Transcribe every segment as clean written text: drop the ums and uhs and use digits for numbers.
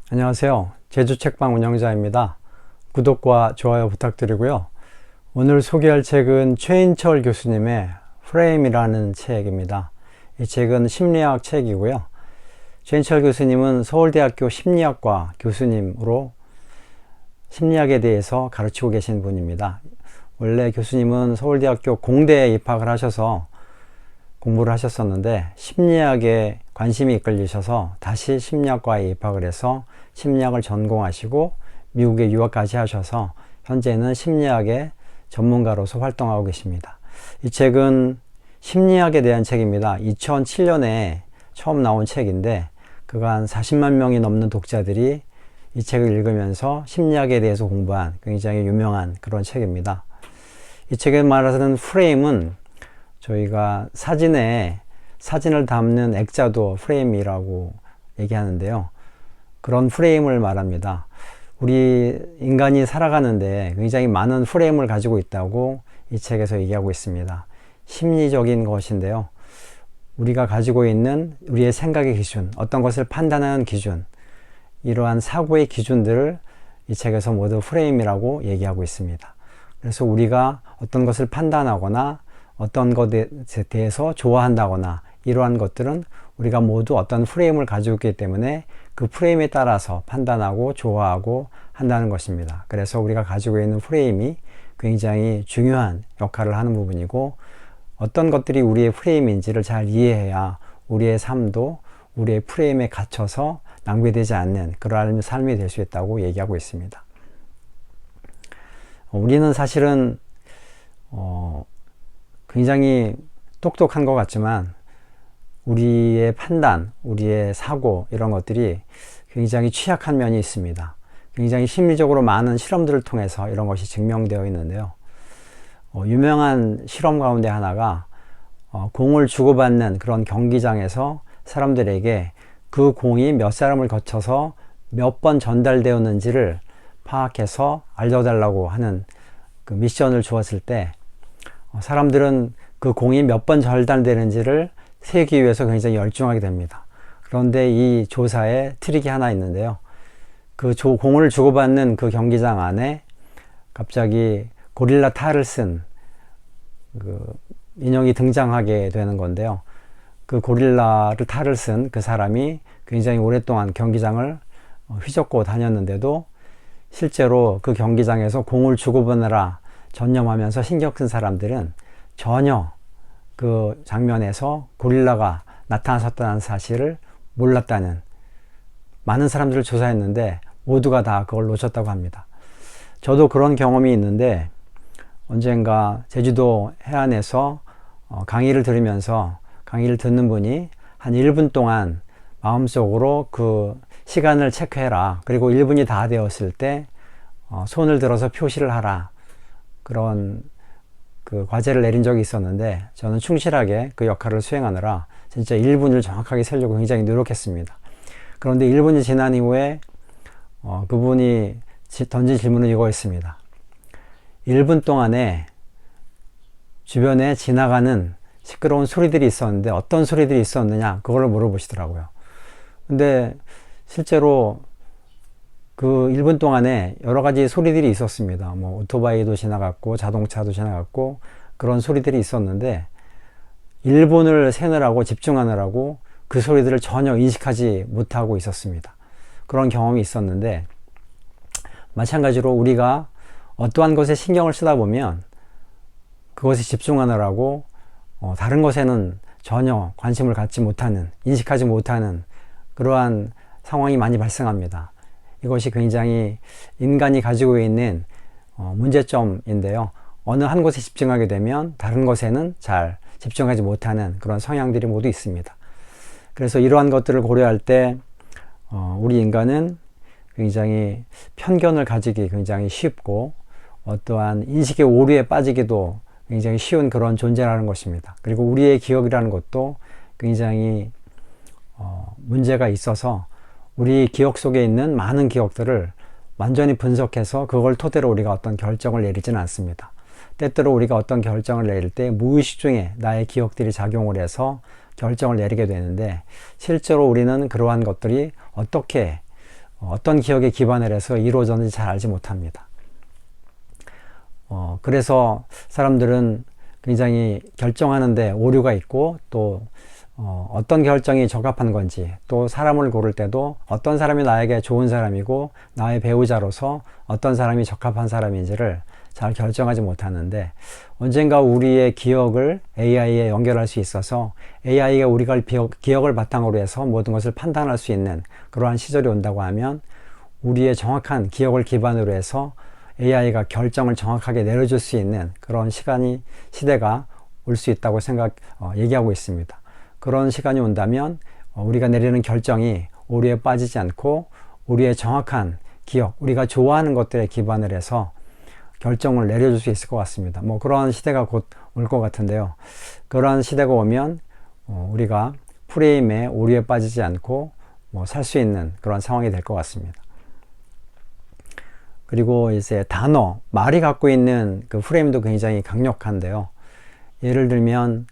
안녕하세요. 제주책방 운영자입니다. 구독과 좋아요 부탁드리고요. 오늘 소개할 책은 최인철 교수님의 프레임이라는 책입니다. 이 책은 심리학 책이고요. 최인철 교수님은 서울대학교 심리학과 교수님으로 심리학에 대해서 가르치고 계신 분입니다. 원래 교수님은 서울대학교 공대에 입학을 하셔서 공부를 하셨었는데 심리학에 관심이 이끌리셔서 다시 심리학과에 입학을 해서 심리학을 전공하시고 미국에 유학까지 하셔서 현재는 심리학의 전문가로서 활동하고 계십니다. 이 책은 심리학에 대한 책입니다. 2007년에 처음 나온 책인데 그간 40만 명이 넘는 독자들이 이 책을 읽으면서 심리학에 대해서 공부한 굉장히 유명한 그런 책입니다. 이 책에 말하는 프레임은 저희가 사진을 담는 액자도 프레임이라고 얘기하는데요. 그런 프레임을 말합니다. 우리 인간이 살아가는데 굉장히 많은 프레임을 가지고 있다고 이 책에서 얘기하고 있습니다. 심리적인 것인데요. 우리가 가지고 있는 우리의 생각의 기준, 어떤 것을 판단하는 기준, 이러한 사고의 기준들을 이 책에서 모두 프레임이라고 얘기하고 있습니다. 그래서 우리가 어떤 것을 판단하거나 어떤 것에 대해서 좋아한다거나 이러한 것들은 우리가 모두 어떤 프레임을 가지고 있기 때문에 그 프레임에 따라서 판단하고 좋아하고 한다는 것입니다. 그래서 우리가 가지고 있는 프레임이 굉장히 중요한 역할을 하는 부분이고 어떤 것들이 우리의 프레임인지를 잘 이해해야 우리의 삶도 우리의 프레임에 갇혀서 낭비되지 않는 그러한 삶이 될 수 있다고 얘기하고 있습니다. 우리는 사실은 굉장히 똑똑한 것 같지만 우리의 판단, 우리의 사고 이런 것들이 굉장히 취약한 면이 있습니다. 굉장히 심리적으로 많은 실험들을 통해서 이런 것이 증명되어 있는데요. 유명한 실험 가운데 하나가 공을 주고받는 그런 경기장에서 사람들에게 그 공이 몇 사람을 거쳐서 몇 번 전달되었는지를 파악해서 알려달라고 하는 그 미션을 주었을 때 사람들은 그 공이 몇 번 전달되는지를 세기 위해서 굉장히 열중하게 됩니다. 그런데 이 조사에 트릭이 하나 있는데요. 그 공을 주고받는 그 경기장 안에 갑자기 고릴라 탈을 쓴 그 인형이 등장하게 되는 건데요. 그 고릴라를 탈을 쓴 그 사람이 굉장히 오랫동안 경기장을 휘젓고 다녔는데도 실제로 그 경기장에서 공을 주고받느라 전념하면서 신경 쓴 사람들은 전혀 그 장면에서 고릴라가 나타났었다는 사실을 몰랐다는, 많은 사람들을 조사했는데 모두가 다 그걸 놓쳤다고 합니다. 저도 그런 경험이 있는데 언젠가 제주도 해안에서 강의를 들으면서 강의를 듣는 분이 한 1분 동안 마음속으로 그 시간을 체크해라. 그리고 1분이 다 되었을 때 손을 들어서 표시를 하라. 그런 그 과제를 내린 적이 있었는데 저는 충실하게 그 역할을 수행하느라 진짜 1분을 정확하게 세려고 굉장히 노력했습니다. 그런데 1분이 지난 이후에 그분이 던진 질문은 이거였습니다. 1분 동안에 주변에 지나가는 시끄러운 소리들이 있었는데 어떤 소리들이 있었느냐 그걸 물어보시더라고요. 근데 실제로 그 1분 동안에 여러 가지 소리들이 있었습니다. 뭐 오토바이도 지나갔고 자동차도 지나갔고 그런 소리들이 있었는데 1분을 세느라고 집중하느라고 그 소리들을 전혀 인식하지 못하고 있었습니다. 그런 경험이 있었는데 마찬가지로 우리가 어떠한 것에 신경을 쓰다 보면 그것에 집중하느라고 다른 것에는 전혀 관심을 갖지 못하는, 인식하지 못하는 그러한 상황이 많이 발생합니다. 이것이 굉장히 인간이 가지고 있는 문제점인데요. 어느 한 곳에 집중하게 되면 다른 것에는 잘 집중하지 못하는 그런 성향들이 모두 있습니다. 그래서 이러한 것들을 고려할 때 우리 인간은 굉장히 편견을 가지기 굉장히 쉽고 어떠한 인식의 오류에 빠지기도 굉장히 쉬운 그런 존재라는 것입니다. 그리고 우리의 기억이라는 것도 굉장히 문제가 있어서 우리 기억 속에 있는 많은 기억들을 완전히 분석해서 그걸 토대로 우리가 어떤 결정을 내리지는 않습니다. 때때로 우리가 어떤 결정을 내릴 때 무의식 중에 나의 기억들이 작용을 해서 결정을 내리게 되는데 실제로 우리는 그러한 것들이 어떻게 어떤 기억에 기반을 해서 이루어졌는지 잘 알지 못합니다. 그래서 사람들은 굉장히 결정하는데 오류가 있고, 또 어떤 결정이 적합한 건지, 또 사람을 고를 때도 어떤 사람이 나에게 좋은 사람이고 나의 배우자로서 어떤 사람이 적합한 사람인지를 잘 결정하지 못하는데, 언젠가 우리의 기억을 AI에 연결할 수 있어서 AI가 우리가 기억을 바탕으로 해서 모든 것을 판단할 수 있는 그러한 시절이 온다고 하면, 우리의 정확한 기억을 기반으로 해서 AI가 결정을 정확하게 내려줄 수 있는 그런 시대가 올 수 있다고 얘기하고 있습니다. 그런 시간이 온다면 우리가 내리는 결정이 오류에 빠지지 않고 우리의 정확한 기억, 우리가 좋아하는 것들에 기반을 해서 결정을 내려줄 수 있을 것 같습니다. 그러한 시대가 곧 올 것 같은데요. 그러한 시대가 오면 우리가 프레임에 오류에 빠지지 않고 살 수 있는 그런 상황이 될 것 같습니다. 그리고 이제 말이 갖고 있는 그 프레임도 굉장히 강력한데요. 예를 들면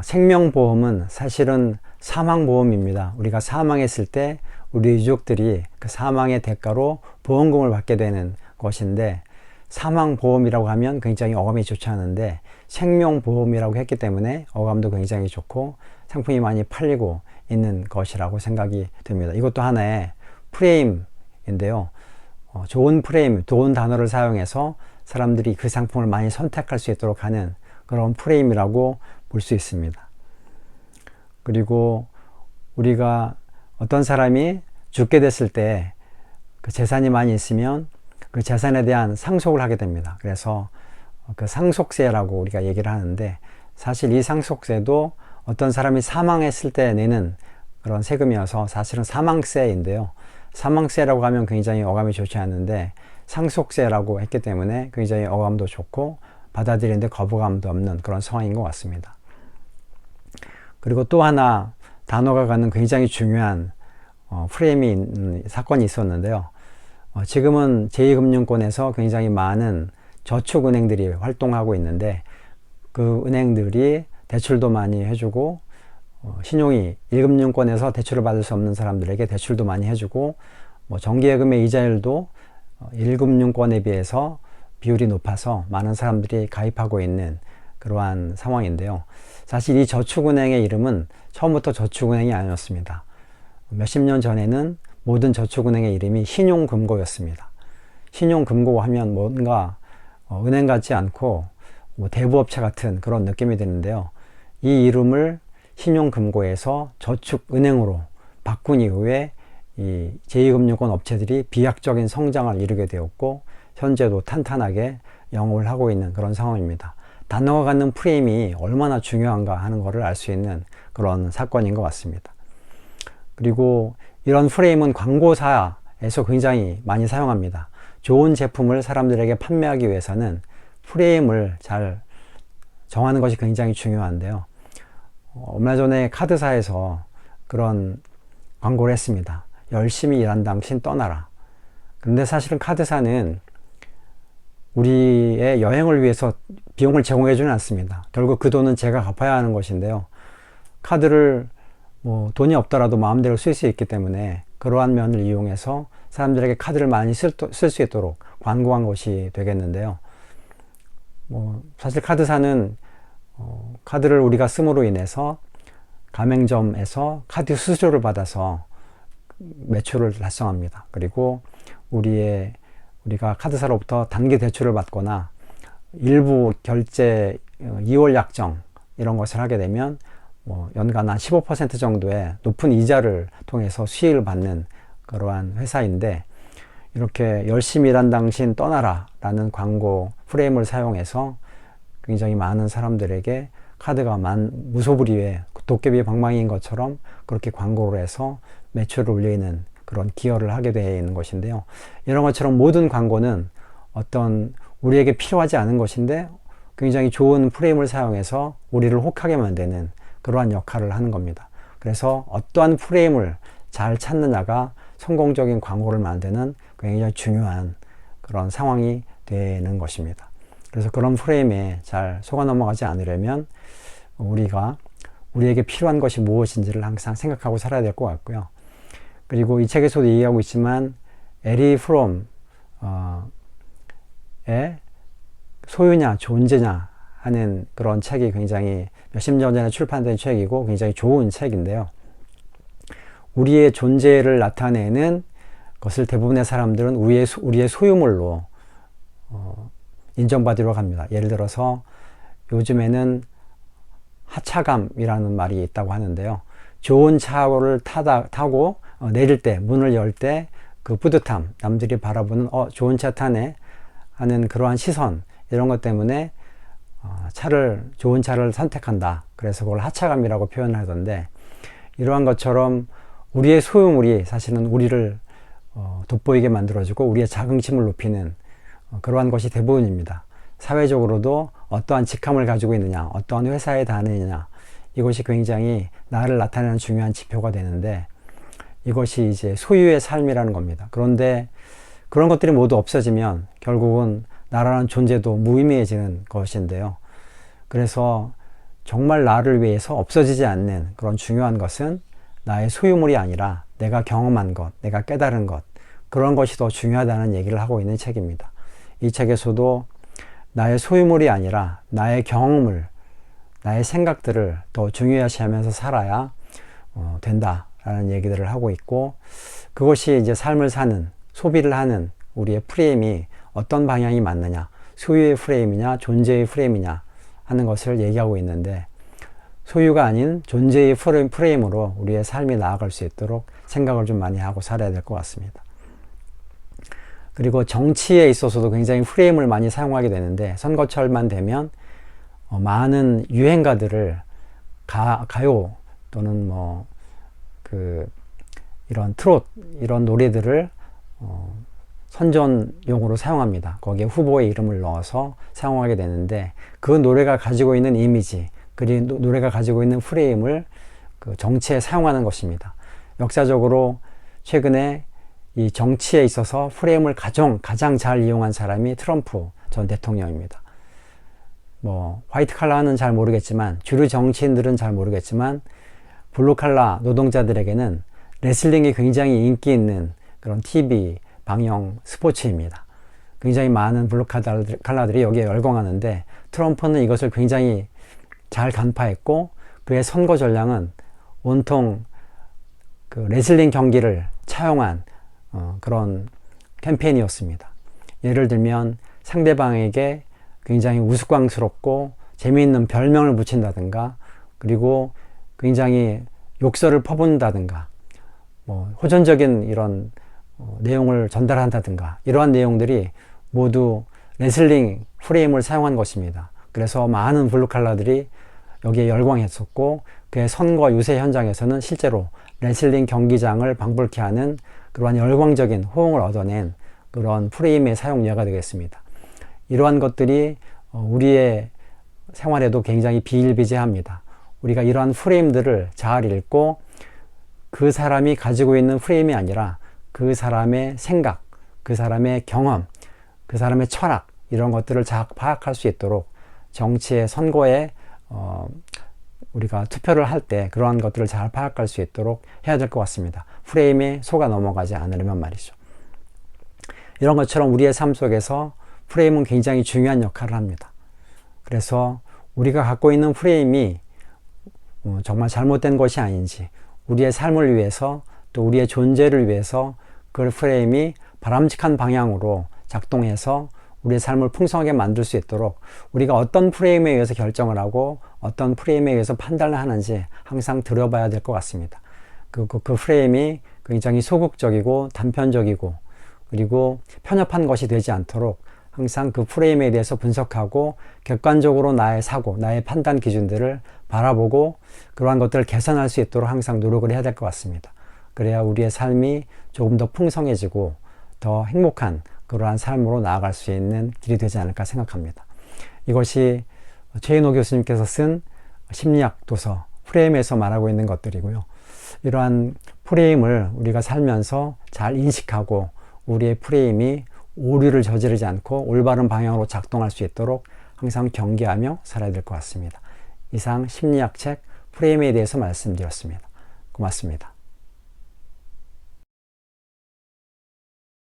생명보험은 사실은 사망보험입니다. 우리가 사망했을 때 우리 유족들이 그 사망의 대가로 보험금을 받게 되는 것인데, 사망보험이라고 하면 굉장히 어감이 좋지 않은데 생명보험이라고 했기 때문에 어감도 굉장히 좋고 상품이 많이 팔리고 있는 것이라고 생각이 됩니다. 이것도 하나의 프레임인데요. 좋은 프레임, 좋은 단어를 사용해서 사람들이 그 상품을 많이 선택할 수 있도록 하는 그런 프레임이라고 볼 수 있습니다. 그리고 우리가 어떤 사람이 죽게 됐을 때 그 재산이 많이 있으면 그 재산에 대한 상속을 하게 됩니다. 그래서 그 상속세라고 우리가 얘기를 하는데, 사실 이 상속세도 어떤 사람이 사망했을 때 내는 그런 세금이어서 사실은 사망세인데요. 사망세라고 하면 굉장히 어감이 좋지 않은데 상속세라고 했기 때문에 굉장히 어감도 좋고 받아들이는데 거부감도 없는 그런 상황인 것 같습니다. 그리고 또 하나 단어가 갖는 굉장히 중요한 사건이 있었는데요. 지금은 제2금융권에서 굉장히 많은 저축은행들이 활동하고 있는데, 그 은행들이 대출도 많이 해주고 신용이 1금융권에서 대출을 받을 수 없는 사람들에게 대출도 많이 해주고, 정기예금의 이자율도 1금융권에 비해서 비율이 높아서 많은 사람들이 가입하고 있는 그러한 상황인데요. 사실 이 저축은행의 이름은 처음부터 저축은행이 아니었습니다. 몇십 년 전에는 모든 저축은행의 이름이 신용금고였습니다. 신용금고 하면 뭔가 은행 같지 않고 대부업체 같은 그런 느낌이 드는데요. 이 이름을 신용금고에서 저축은행으로 바꾼 이후에 이 제2금융권 업체들이 비약적인 성장을 이루게 되었고, 현재도 탄탄하게 영업을 하고 있는 그런 상황입니다. 단어가 갖는 프레임이 얼마나 중요한가 하는 것을 알 수 있는 그런 사건인 것 같습니다. 그리고 이런 프레임은 광고사에서 굉장히 많이 사용합니다. 좋은 제품을 사람들에게 판매하기 위해서는 프레임을 잘 정하는 것이 굉장히 중요한데요. 얼마 전에 카드사에서 그런 광고를 했습니다. 열심히 일한 당신 떠나라. 그런데 사실은 카드사는 우리의 여행을 위해서 비용을 제공해 주는 않습니다. 결국 그 돈은 제가 갚아야 하는 것인데요. 카드를 돈이 없더라도 마음대로 쓸 수 있기 때문에 그러한 면을 이용해서 사람들에게 카드를 많이 쓸 수 있도록 광고한 것이 되겠는데요. 사실 카드사는 카드를 우리가 씀으로 인해서 가맹점에서 카드 수수료를 받아서 매출을 달성합니다. 그리고 우리가 카드사로부터 단기 대출을 받거나 일부 결제 2월 약정 이런 것을 하게 되면 연간 한 15% 정도의 높은 이자를 통해서 수익을 받는 그러한 회사인데, 이렇게 열심히 일한 당신 떠나라 라는 광고 프레임을 사용해서 굉장히 많은 사람들에게 카드가 무소불위의 도깨비 방망이인 것처럼 그렇게 광고를 해서 매출을 올리는 그런 기여를 하게 되어 있는 것인데요. 이런 것처럼 모든 광고는 어떤 우리에게 필요하지 않은 것인데 굉장히 좋은 프레임을 사용해서 우리를 혹하게 만드는 그러한 역할을 하는 겁니다. 그래서 어떠한 프레임을 잘 찾느냐가 성공적인 광고를 만드는 굉장히 중요한 그런 상황이 되는 것입니다. 그래서 그런 프레임에 잘 속아 넘어가지 않으려면 우리에게 필요한 것이 무엇인지를 항상 생각하고 살아야 될 것 같고요. 그리고 이 책에서도 얘기하고 있지만 에리 프롬의 소유냐 존재냐 하는 그런 책이 굉장히 몇십 년 전에 출판된 책이고 굉장히 좋은 책인데요. 우리의 존재를 나타내는 것을 대부분의 사람들은 우리의 소유물로 인정받으려고 합니다. 예를 들어서 요즘에는 하차감이라는 말이 있다고 하는데요. 좋은 차를 타고 내릴 때, 문을 열 때 그 뿌듯함, 남들이 바라보는 좋은 차 타네 하는 그러한 시선, 이런 것 때문에 좋은 차를 선택한다. 그래서 그걸 하차감이라고 표현을 하던데, 이러한 것처럼 우리의 소유물이 사실은 우리를 돋보이게 만들어주고 우리의 자긍심을 높이는 그러한 것이 대부분입니다. 사회적으로도 어떠한 직함을 가지고 있느냐, 어떠한 회사에 다니느냐, 이것이 굉장히 나를 나타내는 중요한 지표가 되는데, 이것이 이제 소유의 삶이라는 겁니다. 그런데 그런 것들이 모두 없어지면 결국은 나라는 존재도 무의미해지는 것인데요. 그래서 정말 나를 위해서 없어지지 않는 그런 중요한 것은 나의 소유물이 아니라 내가 경험한 것, 내가 깨달은 것, 그런 것이 더 중요하다는 얘기를 하고 있는 책입니다. 이 책에서도 나의 소유물이 아니라 나의 경험을, 나의 생각들을 더 중요시하면서 살아야 된다라는 얘기들을 하고 있고, 그것이 이제 삶을 사는, 소비를 하는 우리의 프레임이 어떤 방향이 맞느냐, 소유의 프레임이냐 존재의 프레임이냐 하는 것을 얘기하고 있는데, 소유가 아닌 존재의 프레임으로 우리의 삶이 나아갈 수 있도록 생각을 좀 많이 하고 살아야 될 것 같습니다. 그리고 정치에 있어서도 굉장히 프레임을 많이 사용하게 되는데, 선거철만 되면 많은 유행가들을 가요 또는 이런 트롯 이런 노래들을 선전용으로 사용합니다. 거기에 후보의 이름을 넣어서 사용하게 되는데, 그 노래가 가지고 있는 이미지, 그리고 노래가 가지고 있는 프레임을 그 정치에 사용하는 것입니다. 역사적으로 최근에 이 정치에 있어서 프레임을 가장 잘 이용한 사람이 트럼프 전 대통령입니다. 화이트 칼라는 잘 모르겠지만, 주류 정치인들은 잘 모르겠지만, 블루 칼라 노동자들에게는 레슬링이 굉장히 인기 있는 그런 TV 방영 스포츠입니다. 굉장히 많은 블루 칼라들이 여기에 열광하는데, 트럼프는 이것을 굉장히 잘 간파했고, 그의 선거 전략은 온통 그 레슬링 경기를 차용한 그런 캠페인이었습니다. 예를 들면 상대방에게 굉장히 우스꽝스럽고 재미있는 별명을 붙인다든가, 그리고 굉장히 욕설을 퍼붓는다든가, 호전적인 이런 내용을 전달한다든가, 이러한 내용들이 모두 레슬링 프레임을 사용한 것입니다. 그래서 많은 블루칼라들이 여기에 열광했었고, 그의 선거 유세 현장에서는 실제로 레슬링 경기장을 방불케 하는 그러한 열광적인 호응을 얻어낸 그런 프레임의 사용례가 되겠습니다. 이러한 것들이 우리의 생활에도 굉장히 비일비재합니다. 우리가 이러한 프레임들을 잘 읽고, 그 사람이 가지고 있는 프레임이 아니라 그 사람의 생각, 그 사람의 경험, 그 사람의 철학, 이런 것들을 잘 파악할 수 있도록 정치의 선거에 우리가 투표를 할 때 그러한 것들을 잘 파악할 수 있도록 해야 될 것 같습니다. 프레임에 속아 넘어가지 않으려면 말이죠. 이런 것처럼 우리의 삶 속에서 프레임은 굉장히 중요한 역할을 합니다. 그래서 우리가 갖고 있는 프레임이 정말 잘못된 것이 아닌지, 우리의 삶을 위해서 또 우리의 존재를 위해서 그 프레임이 바람직한 방향으로 작동해서 우리의 삶을 풍성하게 만들 수 있도록 우리가 어떤 프레임에 의해서 결정을 하고 어떤 프레임에 의해서 판단을 하는지 항상 들여봐야 될 것 같습니다. 그 프레임이 굉장히 소극적이고 단편적이고 그리고 편협한 것이 되지 않도록 항상 그 프레임에 대해서 분석하고 객관적으로 나의 사고, 나의 판단 기준들을 바라보고 그러한 것들을 개선할 수 있도록 항상 노력을 해야 될 것 같습니다. 그래야 우리의 삶이 조금 더 풍성해지고 더 행복한 그러한 삶으로 나아갈 수 있는 길이 되지 않을까 생각합니다. 이것이 최인호 교수님께서 쓴 심리학 도서 프레임에서 말하고 있는 것들이고요. 이러한 프레임을 우리가 살면서 잘 인식하고 우리의 프레임이 오류를 저지르지 않고 올바른 방향으로 작동할 수 있도록 항상 경계하며 살아야 될 것 같습니다. 이상 심리학 책 프레임에 대해서 말씀드렸습니다. 고맙습니다.